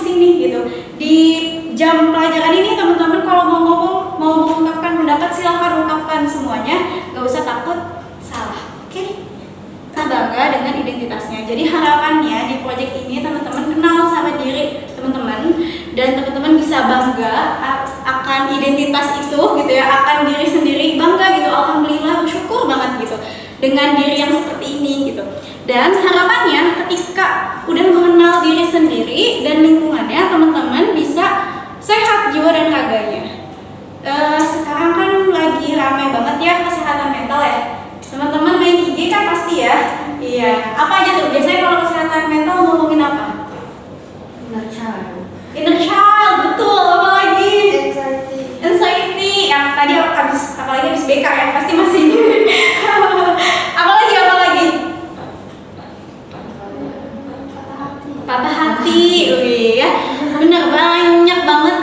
bising nih gitu. Di jam pelajaran ini teman-teman kalau mau ngomong, mau mengungkapkan pendapat silahkan ungkapkan semuanya, gak usah takut salah. Oke? Kita bangga dengan identitasnya. Jadi harapannya di proyek ini teman-teman kenal sama diri teman-teman dan teman-teman bisa bangga akan identitas itu gitu ya, akan diri sendiri, bangga gitu, alhamdulillah, bersyukur banget gitu dengan diri yang seperti ini gitu. Dan harapannya ketika udah mengenal diri sendiri dan lingkungannya, teman-teman bisa sehat jiwa dan raganya. Sekarang kan lagi ramai banget ya kesehatan mental ya. Teman-teman main IG kan pasti ya. Iya. Apa aja tuh? Biasanya kalau kesehatan mental ngomongin apa? Inner child. Inner child, betul. Apa lagi? Anxiety. Anxiety. Yang tadi apalagi habis BK ya, pasti masih. Apalagi? Patah hati. Wih ya. Bener, banyak banget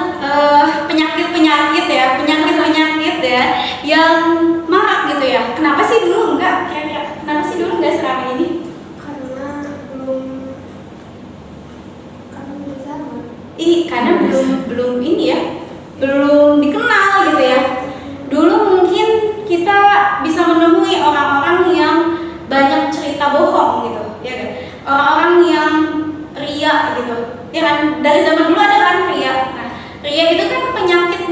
penyakit-penyakit ya yang marak gitu ya. Kenapa sih dulu enggak? Kira-kira kenapa sih dulu enggak seramai ini? Karena belum zaman. Karena belum ini ya, belum dikenal gitu ya. Dulu mungkin kita bisa menemui orang-orang yang banyak cerita bohong gitu, ya kan? Orang-orang yang ria gitu, ya kan? Dari zaman dulu ada kan ria. Nah, ria itu kan penyakit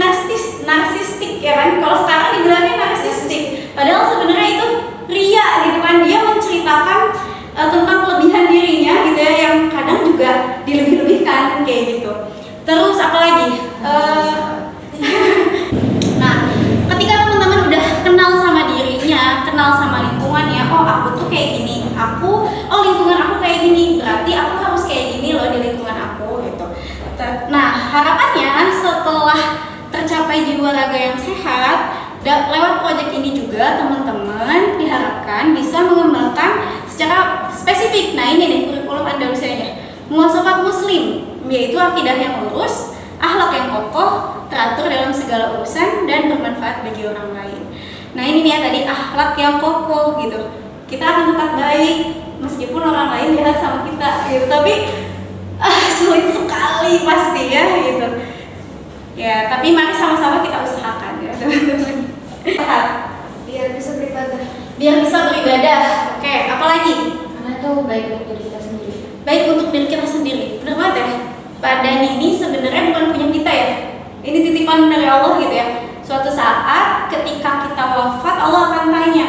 narsistik ya kan? Kalau sekarang dibilangnya narsistik, padahal sebenarnya itu ria gitu kan? Dia menceritakan tentang kelebihan dirinya gitu ya, yang kadang juga dilebih-lebihkan kayak gitu. Terus apa lagi? Nah, ketika teman-teman udah kenal sama dirinya, kenal sama lingkungannya, oh aku tuh kayak gini, lingkungan aku kayak gini, berarti aku harus kayak gini loh di lingkungan aku gitu. Nah, harapannya setelah tercapai jiwa raga yang sehat, lewat proyek ini juga teman-teman diharapkan bisa mengembangkan secara spesifik. Nah ini nih kurikulum Andalusianya, muasafat muslim, yaitu akidah yang lurus, akhlak yang kokoh, teratur dalam segala urusan dan bermanfaat bagi orang lain. Nah ini nih ya tadi, akhlak yang kokoh gitu. Kita akan tetap baik meskipun orang lain jahat sama kita gitu, tapi sulit sekali pasti ya gitu. Ya, tapi mari sama-sama kita usahakan ya teman-teman. Biar bisa beribadah. Oke, apalagi? Karena itu baik untuk diri kita sendiri. Baik untuk diri kita sendiri. Benar banget ya. Badan ini sebenarnya bukan punya kita ya. Ini titipan dari Allah gitu ya. Suatu saat ketika kita wafat, Allah akan tanya,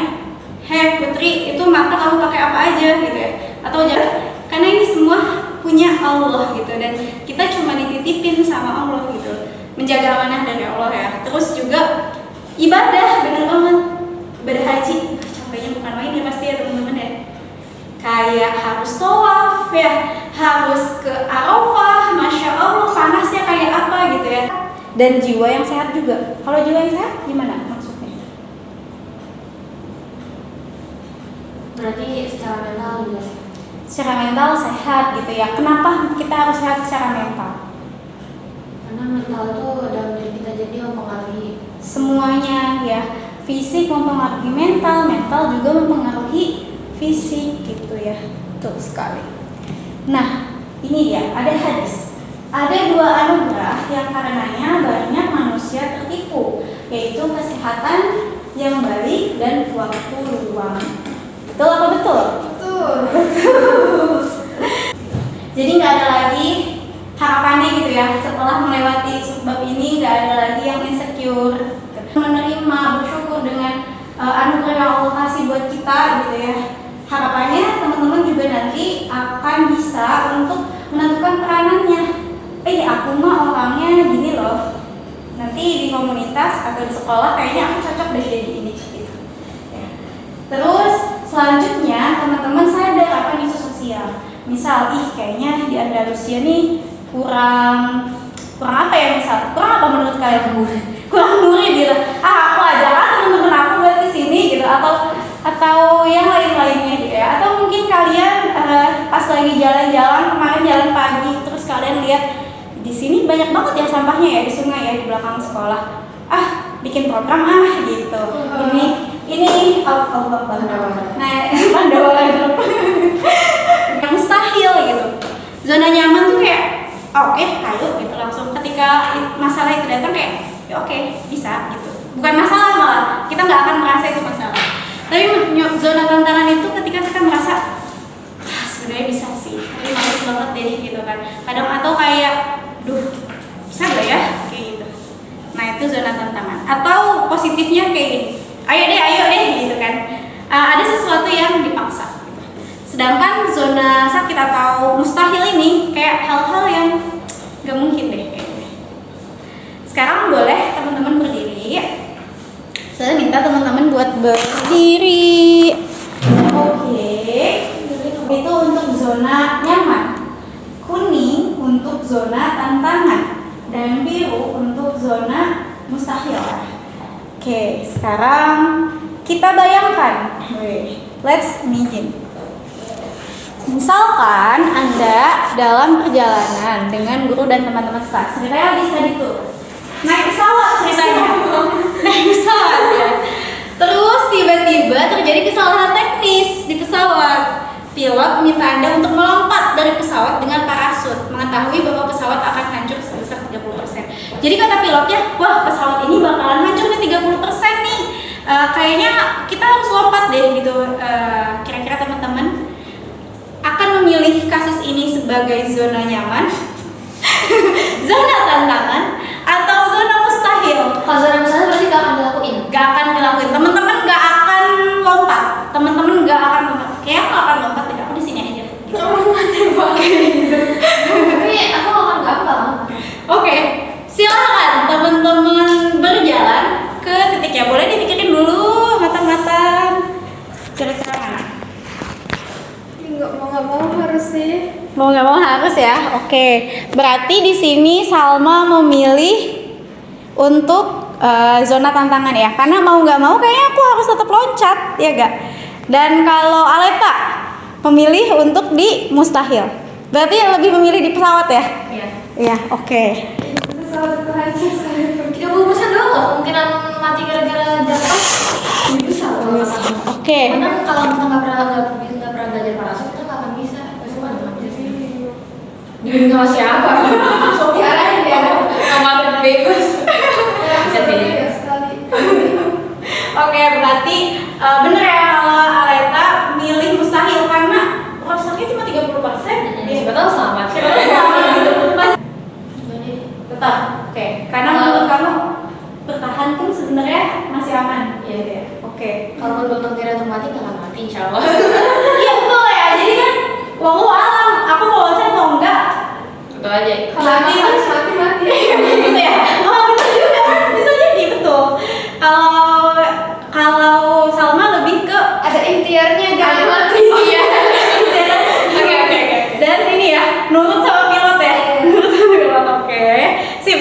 "Hei putri, itu mata kamu pakai apa aja?" gitu ya. Atau jangan, karena ini semua punya Allah gitu, dan kita cuma dititipin sama Allah gitu. Menjaga amanah dari Allah ya. Terus juga ibadah, bener banget. Ibadah haji, capeknya bukan main ya pasti ya teman-teman ya. Kayak harus tawaf ya, harus ke Arafah, Masya Allah panasnya kayak apa gitu ya. Dan jiwa yang sehat juga. Kalau jiwa yang sehat gimana maksudnya? Berarti secara mental juga sehat. Secara mental sehat gitu ya. Kenapa kita harus sehat secara mental? Karena mental itu dalam diri kita, jadi mempengaruhi semuanya ya. Fisik mempengaruhi mental, mental juga mempengaruhi fisik gitu ya. Betul sekali. Nah, ini dia, ada hadis. Ada dua anugerah yang karenanya banyak manusia tertipu, yaitu kesehatan yang baik dan waktu luang. Betul apa betul? betul. Jadi nggak ada lagi harapannya gitu ya, setelah melewati sebab ini nggak ada lagi yang insecure, menerima, bersyukur dengan anugerah yang Allah kasih buat kita gitu ya. Harapannya teman-teman juga nanti akan bisa untuk menentukan peranannya. Aku mah orangnya gini loh, nanti di komunitas atau di sekolah kayaknya aku cocok deh jadi ini gitu ya. Terus selanjutnya teman-teman sadar apa isu sosial. Misal, kayaknya di Andalusia nih kurang apa ya, misal kurang apa menurut kalian? Kurang murid gitu. Aku ajak teman-teman aku buat kesini gitu, atau yang lain-lainnya gitu ya. Atau mungkin kalian pas lagi jalan-jalan kemarin, jalan pagi, terus kalian lihat di sini banyak banget ya sampahnya ya di sungai ya di belakang sekolah. Bikin program gitu. Ini Allah Bandawa. Nah, Bandawa yang mustahil gitu. Zona nyaman tuh kayak oke, ayo gitu langsung ketika masalah itu datang kayak ya oke, bisa gitu. Bukan masalah malah, kita nggak akan merasa itu masalah. Tapi zona tantangan itu ketika kita merasa sebenarnya bisa sih, tapi males banget deh gitu kan. Kadang atau kayak, duh bisa gak ya kayak gitu. Nah itu zona tantangan. Atau positifnya kayak gini, ayo deh gitu kan. Ada sesuatu yang dipaksa. Gitu. Sedangkan zona sakit atau mustahil ini kayak hal-hal yang gak mungkin deh kayak gitu. Sekarang boleh teman-teman berdiri. Saya minta teman-teman buat berdiri. Oke. Itu untuk zona nyaman. Kuning untuk zona tantangan dan biru untuk zona mustahil. Oke, sekarang kita bayangkan. Let's imagine. Misalkan Anda dalam perjalanan dengan guru dan teman-teman kelas. Ceritanya lagi study tour. Naik pesawat ceritanya. Naik pesawat ya. Terus tiba-tiba terjadi kesalahan teknis di pesawat. Pilot meminta Anda untuk melompat dari pesawat dengan parasut, mengetahui bahwa pesawat akan hancur sebesar 30%. Jadi kata pilotnya, wah pesawat ini bakalan hancur nih 30% nih. Kayaknya kita harus lompat deh gitu. Kira-kira teman-teman akan memilih kasus ini sebagai zona nyaman, zona tantangan, atau zona mustahil? Kalau zona mustahil berarti gak akan dilakuin? Gak akan dilakuin. Teman-teman gak akan lompat. Teman-teman gak akan lompat. Kayak aku akan lompat, tidak aku di sini aja. Tapi aku gak lompat. Oke, silakan teman-teman berjalan ke titiknya. Boleh dipikirin dulu matang-matang. Kira-kira mana? Nggak mau harus sih. Mau nggak mau harus ya. Oke, berarti di sini Salma memilih untuk zona tantangan ya, karena mau nggak mau kayaknya aku harus tetap loncat ya gak. Dan kalau Aleta memilih untuk di mustahil, berarti lebih memilih di pesawat ya. Iya. Iya, oke. Pesawat itu hancur sekali. 30% doang loh kemungkinan mati gara-gara jatuh. Bisa loh. Oke. Karena kalau kita nggak pernah belajar parasut kita nggak akan bisa. Pasti nggak bisa sih. Dibimbing sama siapa? Sopiarain ya. Sama bebas. Bisa pilih. Oke, berarti bener ya kalau Aleta milih mustahil karena prosesnya cuma 30%. Siapa tahu selamat. Tetap. Oke, karena menurut kamu bertahan pun sebenarnya masih aman. Iya ya. Oke. Kalau untuk diri untuk mati nggak akan mati insya Allah. Iya betul ya. Jadi kan wallahu alam. Aku mau loncat mau enggak? Betul aja. Kalau mati harus mati. Gitu ya. Oh betul juga. Bisa jadi betul. Kalau Salma lebih ke Ada ikhtiarnya jangan mati. Iya. Oke. Dan ini ya, nurut sama pilot ya. Nurut sama pilot. Oke. Sip.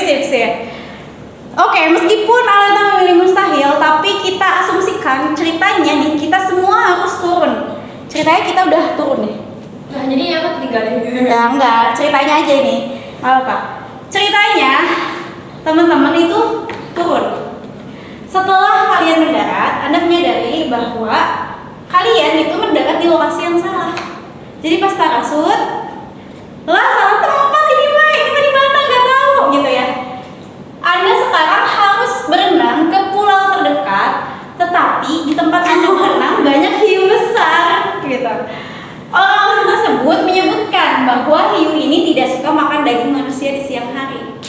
Oke, meskipun Aleta memilih mustahil, tapi kita asumsikan ceritanya nih kita semua harus turun. Ceritanya kita udah turun nih. Nah jadi aku tinggalin gitu. Ya enggak, ceritanya aja ini. Apa? Ceritanya teman-teman itu turun. Setelah kalian mendarat, Anda menyadari bahwa kalian itu mendarat di lokasi yang salah. Jadi pas parasut, lah salah tempat ini di mana nggak tahu gitu ya. Anda sekarang harus berenang ke pulau terdekat, tetapi di tempat Anda berenang banyak hiu besar gitu. Orang-orang tersebut menyebutkan bahwa hiu ini tidak suka makan daging manusia di siang hari.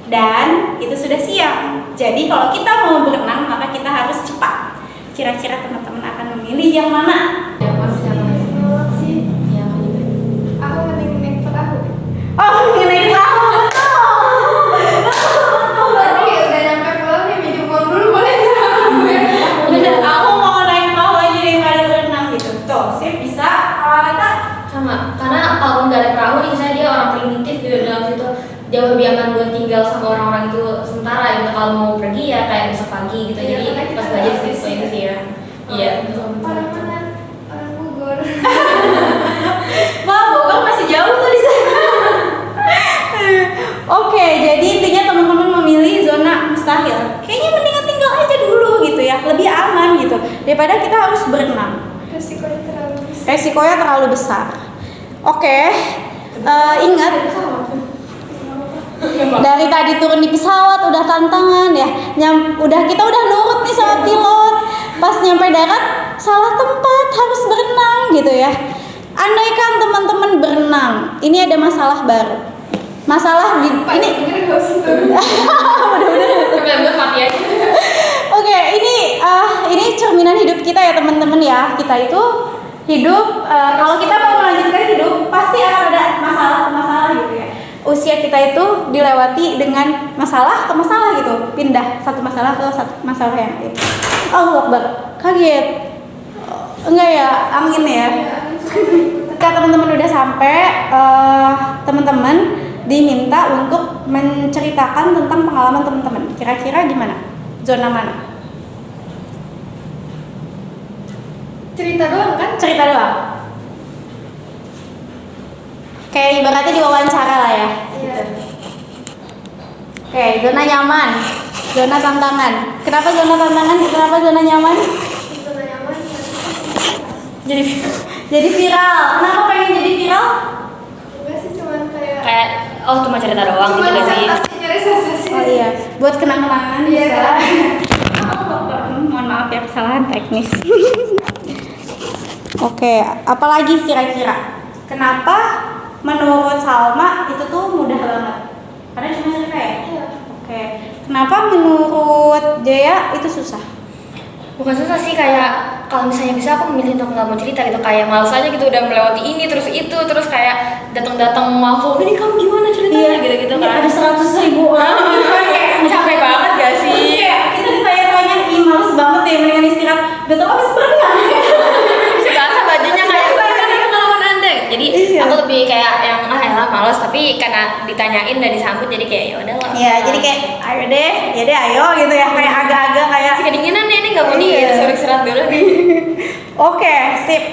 Dan itu sudah siang. Jadi kalau kita mau berenang maka kita harus cepat. Kira-kira teman-teman akan memilih yang mana? Yang mana sih? Yang mana? Aku mending naik perahu. Oh, mengenai perahu. Berarti udah nyampe pulau nih minjem uang dulu boleh nggak? Bener, aku mau naik perahu aja daripada berenang gitu. Tuh, sip bisa. Kalau kata Sama, karena kalau nggak ada perahu nih misalnya dia orang primitif gitu dalam situ jauh lebih aman buat tinggal sama orang-orang itu sementara gitu. Kalau mau pergi ya kayak besok pagi gitu. Iya, Jadi pas belajar sih itu sih ya. Iya. Orang mana? Orang Bogor. wah, Bogor masih jauh tuh di sana. Oke, jadi intinya teman-teman memilih zona mustahil. Kayaknya mendingan tinggal aja dulu gitu ya, lebih aman gitu daripada kita harus berenang. Resikonya terlalu besar. Resikonya terlalu besar. Oke, ingat Dari tadi turun di pesawat udah tantangan ya. Kita udah nurut nih sama pilot. Pas nyampe darat salah tempat, harus berenang gitu ya. Andaikan teman-teman berenang, ini ada masalah baru. Masalah di ini Bener-bener mati aja. Oke, ini cerminan hidup kita ya teman-teman ya. Kita itu hidup kalau kita mau melanjutkan hidup pasti akan ada masalah gitu ya. Usia kita itu dilewati dengan masalah ke masalah gitu, pindah satu masalah ke satu masalah yang lain. Allah Akbar, kaget. Enggak ya, angin ya. Ketika teman-teman udah sampai, teman-teman diminta untuk menceritakan tentang pengalaman teman-teman. Kira-kira gimana? Zona mana? Cerita doang kan? Cerita doang. Kayak ibaratnya diwawancara lah ya. Iya. Oke, zona nyaman, zona tantangan. Kenapa zona tantangan? Kenapa zona nyaman? Zona nyaman. Jadi viral. Kenapa pengen jadi viral? Enggak sih, cuman kayak Kayak cuma cerita doang gitu gak sih? nyari sensasi. Oh iya, buat kenang-kenangan Iya. bisa. Mohon maaf ya, kesalahan teknis. Oke, apalagi kira-kira? Kenapa menurut Salma itu tuh mudah banget? Karena cuma cerita ya? Iya. Oke. Kenapa menurut Jaya itu susah? Bukan susah sih, kayak kalau misalnya bisa aku memilih untuk nggak mau cerita gitu, kayak males aja gitu udah melewati ini terus itu terus kayak datang langsung ini kamu gimana ceritanya gitu kan. Ada 100.000 orang. Capek banget gak Terus sih? kayak kita ditanya-tanya, ih males banget ya, mendingan istirahat. Udah tau habis berenang. Serasa bajunya kayak gimana pengalaman anda? Jadi Iya. aku lebih kayak yang elah males, tapi karena ditanyain dan disambut jadi kayak ya udah lah. Iya, jadi kayak ayo deh, ya deh ayo gitu ya, kayak agak-agak kayak. masih kedinginan nih, ini nggak mau nih, Iya. suruh istirahat dulu nih. Oke, sip.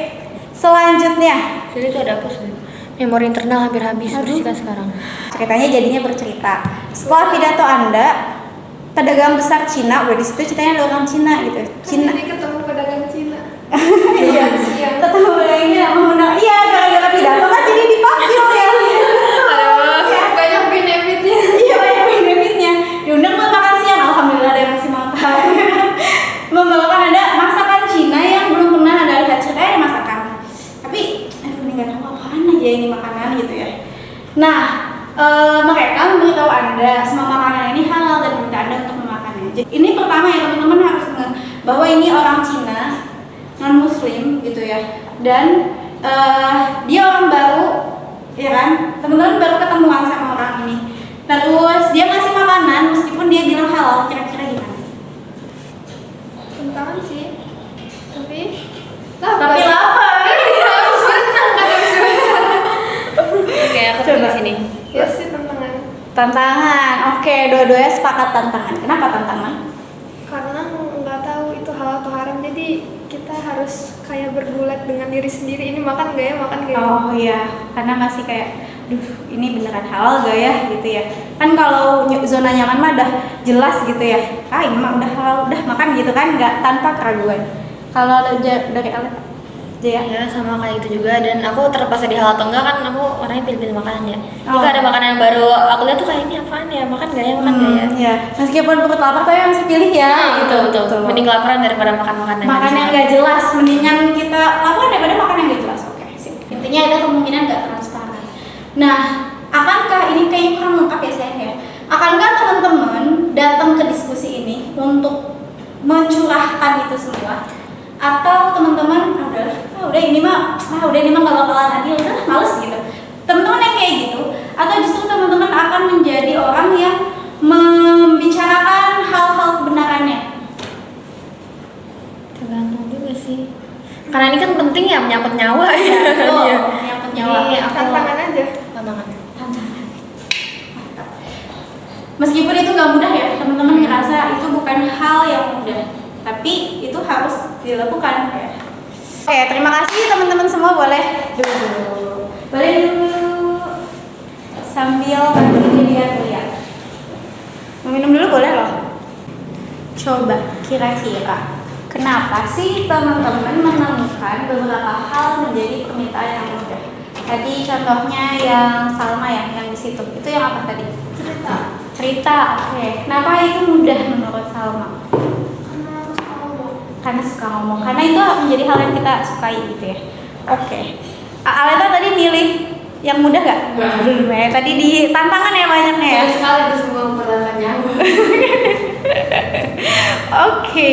Selanjutnya, Jadi itu ada apa sih? Memori internal hampir habis, Aduh. bersihkan sekarang. ceritanya jadinya bercerita. Setelah pidato Anda, pedagang besar Cina, udah di situ ceritanya ada orang Cina gitu. Cina. Jadi ketemu pedagang Cina. Iya. Siang. Tetap bayangin mengundang. Iya, gara-gara pidato kan jadi dipanggil ya. Kayak banyak benefitnya. Iya, banyak benefitnya. Diundang buat makan siang, alhamdulillah ada yang ngasih makan. Membawakan ada masakan Cina yang belum pernah Anda lihat. Ceritanya ada masakan. Tapi, aduh ini nggak tahu apaan aja ini makanan gitu ya. Nah, mereka memberitahu Anda semua makanan ini halal dan meminta Anda untuk memakannya. Jadi, ini pertama ya teman-teman harus ingat bahwa ini orang Cina non Muslim gitu ya, dan dia orang baru, ya kan? Teman-teman baru ketemuan sama orang ini. Terus dia ngasih makanan meskipun dia bilang halal, kira-kira gimana? Tantangan sih. Tapi lapar. harus berenang kan harus berenang. Oke, aku Coba. di sini. Ya sih tantangan. Tantangan. Oke, dua-duanya sepakat tantangan. Kenapa tantangan? Karena nggak tahu itu halal atau haram, jadi kita harus kayak bergulat dengan diri sendiri, ini makan gak ya, makan gak ya. Oh iya, karena masih kayak, duh ini beneran halal gak ya gitu ya. Kan kalau zona nyaman mah udah jelas gitu ya. Ini mah udah halal, udah makan gitu kan, nggak tanpa keraguan. Kalau dari Alek, Jaya? Ya sama kayak gitu juga, dan aku terlepas dari hal atau enggak kan aku orangnya pilih-pilih makanan ya. Oh. Jika ada makanan yang baru aku lihat tuh kayak ini apaan ya, makan gak ya, makan gak ya. Ya, meskipun perut lapar tapi masih pilih ya. Nah, betul. Mending kelaparan daripada makan makanan Makan yang nggak jelas, mendingan kita lapar daripada makan yang nggak jelas. Oke, sip. Intinya ada kemungkinan nggak transparan. Nah, akankah ini kayaknya kurang lengkap ya sayang ya? Akankah teman-teman datang ke diskusi ini untuk mencurahkan itu semua? Atau teman-teman udah ini mah nggak bakalan adil, udah males gitu. Teman-teman yang kayak gitu, atau justru teman-teman akan menjadi orang yang membicarakan hal-hal kebenarannya? Tergantung juga sih. Karena ini kan penting ya, menyangkut nyawa ya. Betul, Iya. menyangkut nyawa. Jadi aku Tantangan aja. tantangan. Tantangan. Mantap. Meskipun itu nggak mudah ya, teman-teman ngerasa itu bukan hal yang mudah, tapi itu harus dilakukan ya. Oke, terima kasih teman-teman semua, boleh dulu. Boleh dulu. Sambil nanti dilihat-lihat. Mau minum dulu boleh loh. Coba kira-kira kenapa sih teman-teman menemukan beberapa hal menjadi permintaan yang mudah? Tadi contohnya yang Salma ya, yang di situ. Itu yang apa tadi? Cerita Cerita, oke. Kenapa itu mudah menurut Salma? Karena suka ngomong. Karena itu menjadi hal yang kita sukai gitu ya. Oke. Aleta tadi milih yang mudah gak? Enggak. Tadi di tantangan ya banyaknya ya. Sayang sekali itu semua pertanyaannya. Oke.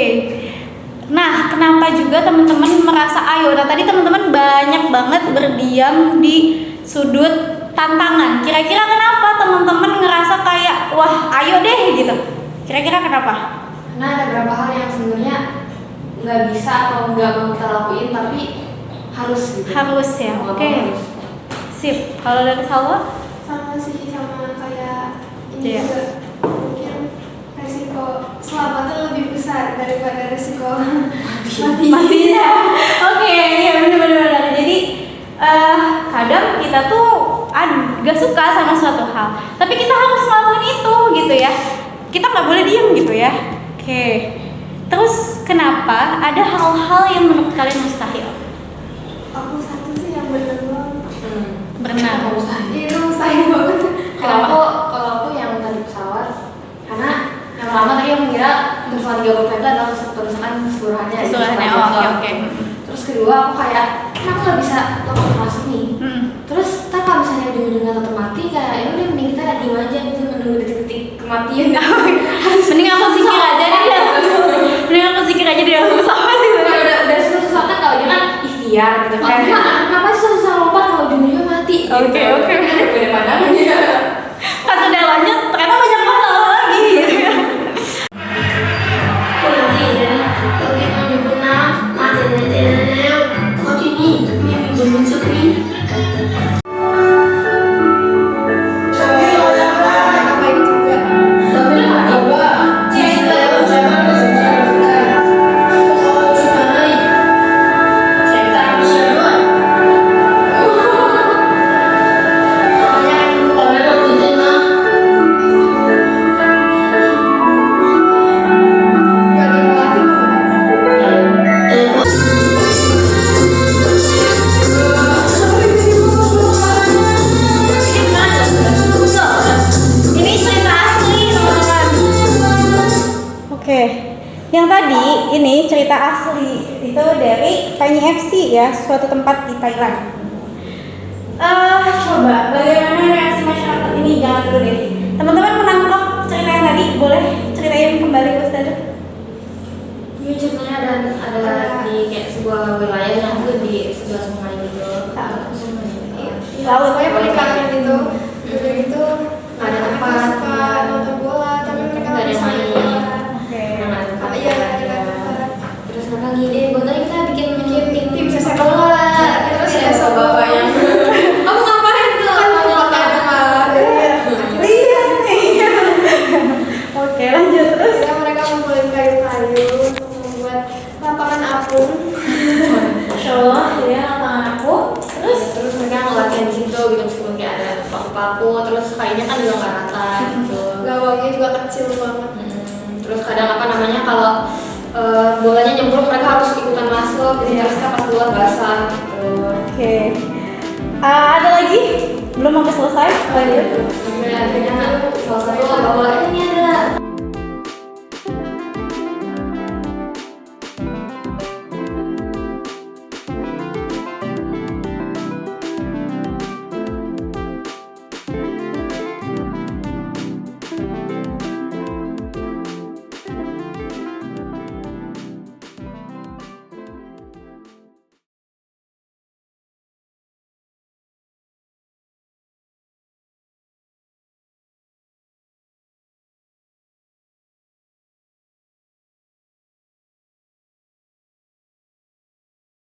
Nah, kenapa juga teman-teman merasa ayo? Nah, tadi teman-teman banyak banget berdiam di sudut tantangan. Kira-kira kenapa teman-teman ngerasa kayak wah, ayo deh gitu? Kira-kira kenapa? Karena ada beberapa hal yang sebenarnya nggak bisa atau nggak mau kita lakuin tapi harus gitu. Harus ya. Mau Oke. harus. Sip. Kalau dari Salwa? Sama sih, sama kayak ini Iya. juga mungkin resiko selamatnya lebih besar daripada resiko Matinya. Oke, iya benar-benar. Jadi kadang kita tuh gak suka sama suatu hal, tapi kita harus melakukan itu gitu ya. Kita nggak boleh diem gitu ya. Oke. Terus kenapa ada hal-hal yang menurut kalian mustahil? Aku satu sih yang bener banget. Berenang. Itu mustahil banget. Kalau aku yang tadi pesawat, karena yang pertama tadi aku mengira kerusuhan 30 meter adalah kerusuhan keseluruhannya. Keseluruhannya, Gitu. oh, oke. Terus kedua aku kayak, kenapa nggak bisa lakukan kelas ini? Terus ntar kalau misalnya ujung-ujungnya tetap mati, kayak ya udah mending kita diem aja gitu menunggu detik-detik kematian. Mending aku zikir aja di dalam. Mending aku zikir aja di dalam pesawat gitu. Udah susah-susah kan kalau dia kan ikhtiar gitu kan. Kenapa sih susah lompat kalau ujung-ujungnya mati? Oke, oke. Beda pandangan ya. Pas udah lanjut ternyata banyak masalah lagi gitu ya. Ini cerita asli teman-teman. Oke, yang tadi ini cerita asli itu dari Tiny FC ya, suatu tempat di Thailand. Coba bagaimana reaksi masyarakat ini? Jangan dulu deh. Teman-teman menangkap cerita yang tadi, boleh ceritain kembali ke Ustazah? Ini ceritanya ada di kayak sebuah wilayah yang tuh di sebelah sungai gitu. Lalu Pokoknya pernikahan gitu. Udah gitu Nggak ada mereka tempat. suka nonton bola tapi mereka Nggak ada bisa main. main. Oke. Iya, ada tempat. Terus mereka gini, buat tadi kita bikin Tim sepak bola. Terus ada bapak bapak yang kamu ngapain tuh? kan tempatnya ada malah. Iya. Oke, lanjut terus. Akhirnya mereka ngumpulin kayu-kayu untuk membuat lapangan apung. Masya Allah, ya lapangan aku. Terus mereka ngelatihan di situ gitu meskipun kayak ada paku-paku, terus kayunya kan juga nggak rata gitu. Gawangnya juga kecil banget. Terus kadang apa namanya kalau bolanya nyemplung mereka harus ikutan masuk, jadi terus pas keluar basah gitu. Oke. Ada lagi? Belum sampai selesai? Lanjut. Sampai akhirnya salah satu bawa ini ada